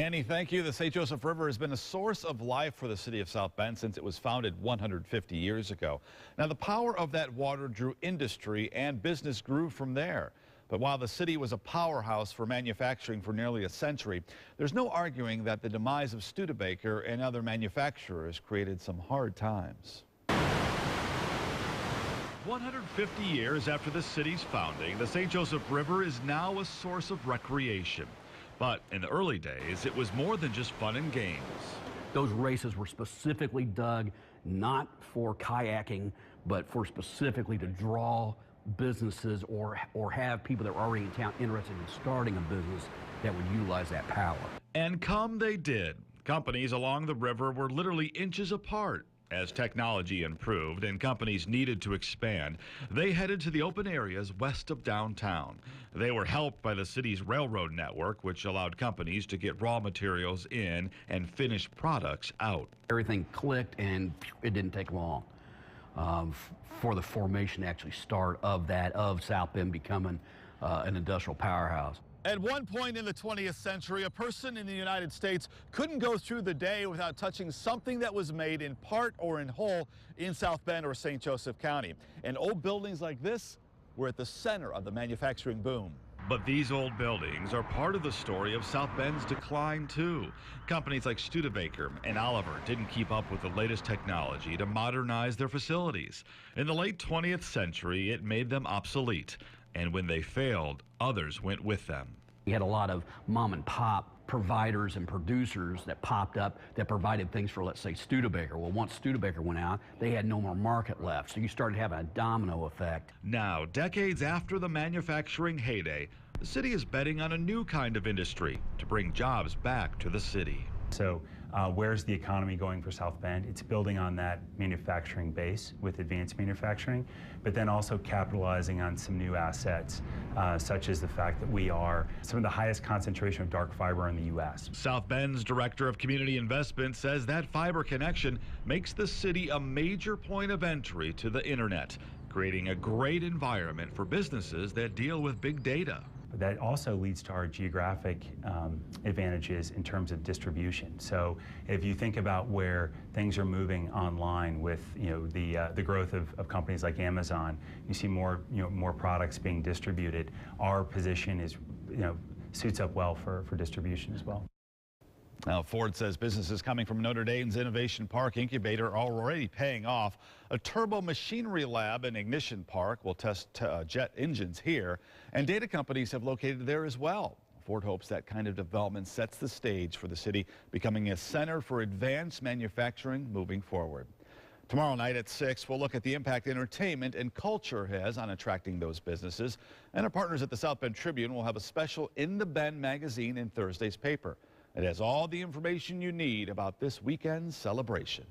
Annie, thank you. The St. Joseph River has been a source of life for the city of South Bend since it was founded 150 years ago. Now, the power of that water drew industry and business grew from there. But while the city was a powerhouse for manufacturing for nearly a century, there's no arguing that the demise of Studebaker and other manufacturers created some hard times. 150 years after the city's founding, the St. Joseph River is now a source of recreation. But in the early days, it was more than just fun and games. Those races were specifically dug not for kayaking, but for specifically to draw businesses or have people that were already in town interested in starting a business that would utilize that power. And come they did. Companies along the river were literally inches apart. As technology improved and companies needed to expand, they headed to the open areas west of downtown. They were helped by the city's railroad network, which allowed companies to get raw materials in and finished products out. Everything clicked, and it didn't take long for the formation to actually start of South Bend becoming an industrial powerhouse. At one point in the 20th century, a person in the United States couldn't go through the day without touching something that was made in part or in whole in South Bend or St. Joseph County. And old buildings like this were at the center of the manufacturing boom. But these old buildings are part of the story of South Bend's decline, too. Companies like Studebaker and Oliver didn't keep up with the latest technology to modernize their facilities. In the late 20th century, it made them obsolete. And when they failed, others went with them. We had a lot of mom and pop providers and producers that popped up that provided things for, let's say, Studebaker. Well, once Studebaker went out, they had no more market left. So you started having a domino effect. Now, decades after the manufacturing heyday, the city is betting on a new kind of industry to bring jobs back to the city. So where's the economy going for South Bend? It's building on that manufacturing base with advanced manufacturing, but then also capitalizing on some new assets, such as the fact that we are some of the highest concentration of dark fiber in the U.S. South Bend's Director of Community Investment says that fiber connection makes the city a major point of entry to the internet, creating a great environment for businesses that deal with big data. That also leads to our geographic advantages in terms of distribution. So if you think about where things are moving online with the growth of companies like Amazon, you see more products being distributed. Our position is suits up well for distribution as well. Now, Ford says businesses coming from Notre Dame's Innovation Park incubator are already paying off. A turbo machinery lab and ignition park will test jet engines here, and data companies have located there as well. Ford hopes that kind of development sets the stage for the city becoming a center for advanced manufacturing moving forward. Tomorrow night at 6, we'll look at the impact entertainment and culture has on attracting those businesses. And our partners at the South Bend Tribune will have a special In the Bend magazine in Thursday's paper. It has all the information you need about this weekend's celebration.